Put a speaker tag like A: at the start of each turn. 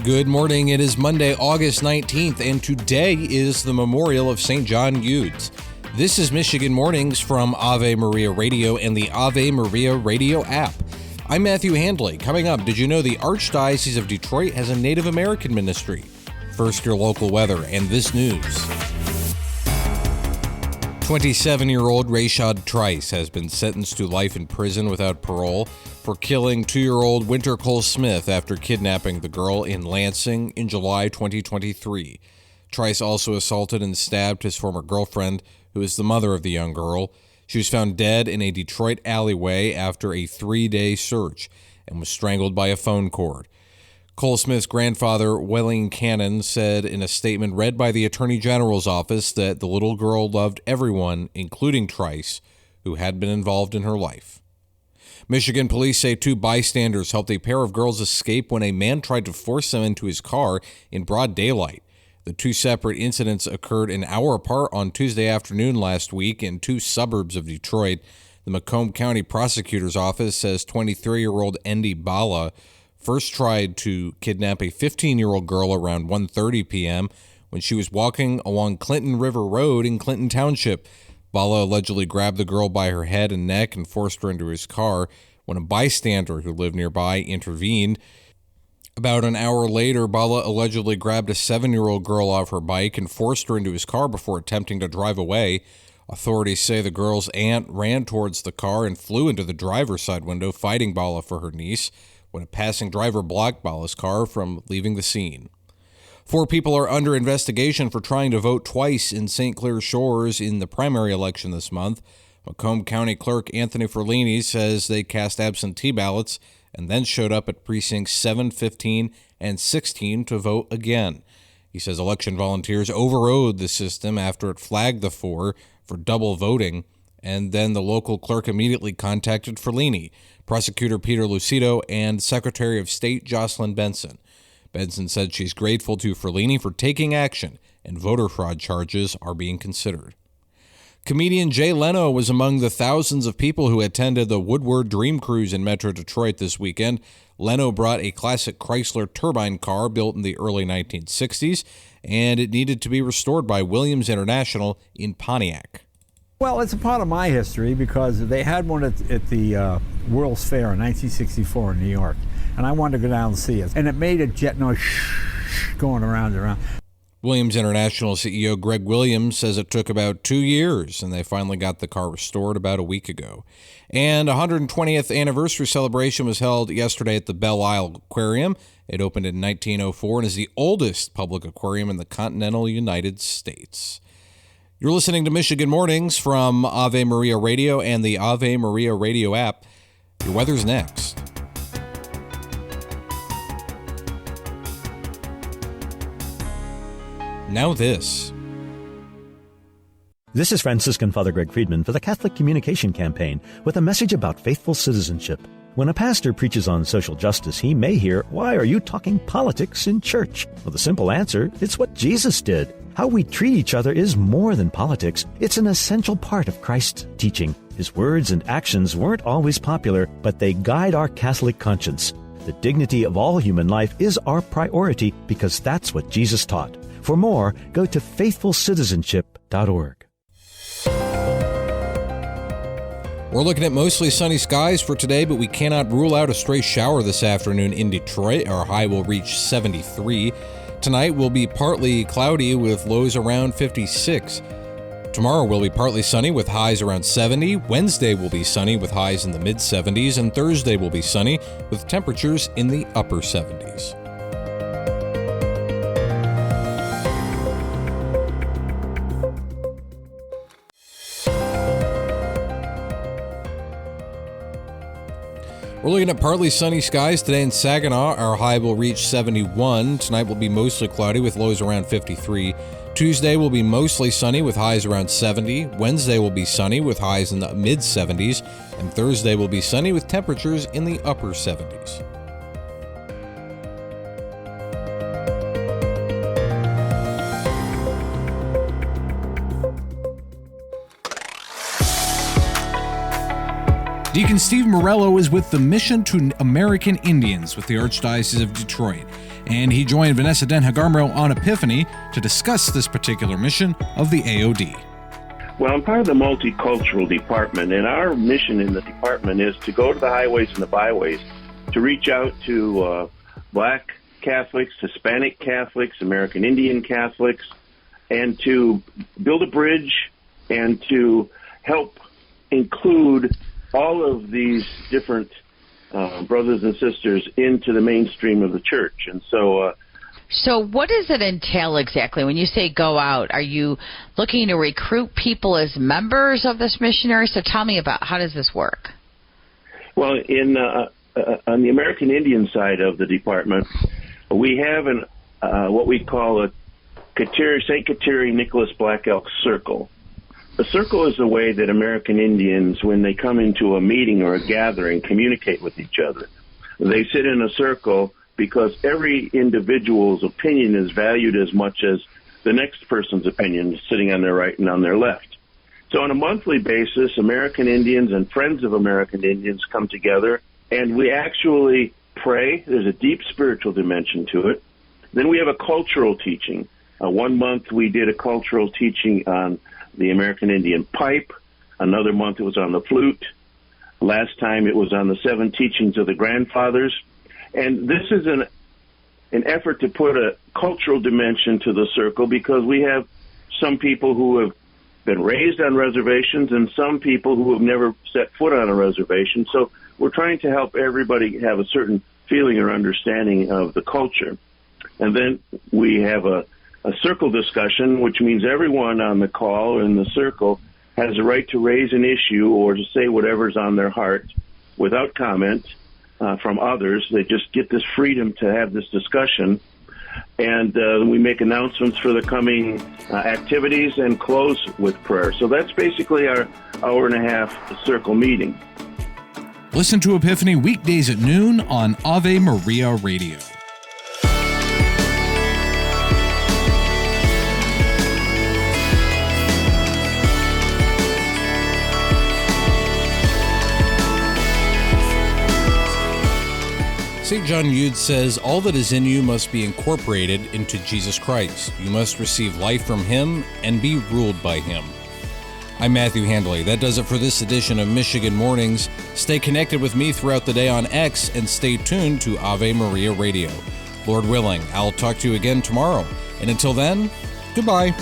A: Good morning. It is Monday, August 19th, and today is the memorial of St. John Eudes. This is Michigan Mornings from Ave Maria Radio and the Ave Maria Radio app. I'm Matthew Handley. Coming up, did you know the Archdiocese of Detroit has a Native American ministry? First, your local weather and this news. 27-year-old Rashad Trice has been sentenced to life in prison without parole for killing 2-year-old Wynter Cole-Smith after kidnapping the girl in Lansing in July 2023. Trice also assaulted and stabbed his former girlfriend, who is the mother of the young girl. She was found dead in a Detroit alleyway after a 3-day search and was strangled by a phone cord. Cole-Smith's grandfather, Welling Cannon, said in a statement read by the Attorney General's office that the little girl loved everyone, including Trice, who had been involved in her life. Michigan police say 2 bystanders helped a pair of girls escape when a man tried to force them into his car in broad daylight. The 2 separate incidents occurred an hour apart on Tuesday afternoon last week in 2 suburbs of Detroit. The Macomb County Prosecutor's Office says 23-year-old Andy Bala first tried to kidnap a 15-year-old girl around 1:30 p.m. when she was walking along Clinton River Road in Clinton Township. Bala allegedly grabbed the girl by her head and neck and forced her into his car when a bystander who lived nearby intervened. About an hour later, Bala allegedly grabbed a 7-year-old girl off her bike and forced her into his car before attempting to drive away. Authorities say the girl's aunt ran towards the car and flew into the driver's side window, fighting Bala for her niece, when a passing driver blocked Bala's car from leaving the scene. 4 people are under investigation for trying to vote twice in St. Clair Shores in the primary election this month. Macomb County Clerk Anthony Ferlini says they cast absentee ballots and then showed up at precincts 7, 15, and 16 to vote again. He says election volunteers overrode the system after it flagged the 4 for double voting, and then the local clerk immediately contacted Ferlini, Prosecutor Peter Lucido, and Secretary of State Jocelyn Benson. Benson said she's grateful to Ferlini for taking action, and voter fraud charges are being considered. Comedian Leno was among the thousands of people who attended the Woodward Dream Cruise in Metro Detroit this weekend. Leno brought a classic Chrysler turbine car built in the early 1960s, and it needed to be restored by Williams International in Pontiac.
B: Well, it's a part of my history because they had one at the World's Fair in 1964 in New York, and I wanted to go down and see it. And it made a jet noise going around and around.
A: Williams International CEO Greg Williams says it took about 2 years, and they finally got the car restored about a week ago. And a 120th anniversary celebration was held yesterday at the Belle Isle Aquarium. It opened in 1904 and is the oldest public aquarium in the continental United States. You're listening to Michigan Mornings from Ave Maria Radio and the Ave Maria Radio app. Your weather's next. Now this.
C: This is Franciscan Father Greg Friedman for the Catholic Communication Campaign with a message about faithful citizenship. When a pastor preaches on social justice, he may hear, "Why are you talking politics in church?" Well, the simple answer, it's what Jesus did. How we treat each other is more than politics. It's an essential part of Christ's teaching. His words and actions weren't always popular, but they guide our Catholic conscience. The dignity of all human life is our priority because that's what Jesus taught. For more, go to faithfulcitizenship.org.
A: We're looking at mostly sunny skies for today, but we cannot rule out a stray shower this afternoon in Detroit. Our high will reach 73. Tonight will be partly cloudy with lows around 56. Tomorrow will be partly sunny with highs around 70. Wednesday will be sunny with highs in the mid-70s, and Thursday will be sunny with temperatures in the upper 70s. We're looking at partly sunny skies today in Saginaw. Our high will reach 71. Tonight will be mostly cloudy with lows around 53. Tuesday will be mostly sunny with highs around 70. Wednesday will be sunny with highs in the mid-70s. And Thursday will be sunny with temperatures in the upper 70s. Deacon Steve Morello is with the Mission to American Indians with the Archdiocese of Detroit. and he joined Vanessa Den-Hagarmro on Epiphany to discuss this particular mission of the AOD.
D: Well, I'm part of the multicultural department, and our mission in the department is to go to the highways and the byways to reach out to Black Catholics, Hispanic Catholics, American Indian Catholics, and to build a bridge and to help include all of these different brothers and sisters into the mainstream of the church. And
E: So what does it entail exactly? When you say go out, are you looking to recruit people as members of this missionary? So tell me about how does this work?
D: Well, on the American Indian side of the department, we have what we call a St. Kateri Nicholas Black Elk Circle. The circle is the way that American Indians, when they come into a meeting or a gathering, communicate with each other. They sit in a circle because every individual's opinion is valued as much as the next person's opinion, sitting on their right and on their left. So on a monthly basis, American Indians and Friends of American Indians come together, and we actually pray. There's a deep spiritual dimension to it. Then we have a cultural teaching. 1 month we did a cultural teaching on the American Indian pipe. Another month it was on the flute. Last time it was on the 7 teachings of the grandfathers. And this is an effort to put a cultural dimension to the circle, because we have some people who have been raised on reservations and some people who have never set foot on a reservation. So we're trying to help everybody have a certain feeling or understanding of the culture. And then we have a circle discussion, which means everyone on the call or in the circle has a right to raise an issue or to say whatever's on their heart without comment from others. They just get this freedom to have this discussion. And we make announcements for the coming activities and close with prayer. So that's basically our hour-and-a-half circle meeting.
A: Listen to Epiphany weekdays at noon on Ave Maria Radio. St. John Eudes says, all that is in you must be incorporated into Jesus Christ. You must receive life from Him and be ruled by Him. I'm Matthew Handley. That does it for this edition of Michigan Mornings. Stay connected with me throughout the day on X and stay tuned to Ave Maria Radio. Lord willing, I'll talk to you again tomorrow. And until then, goodbye.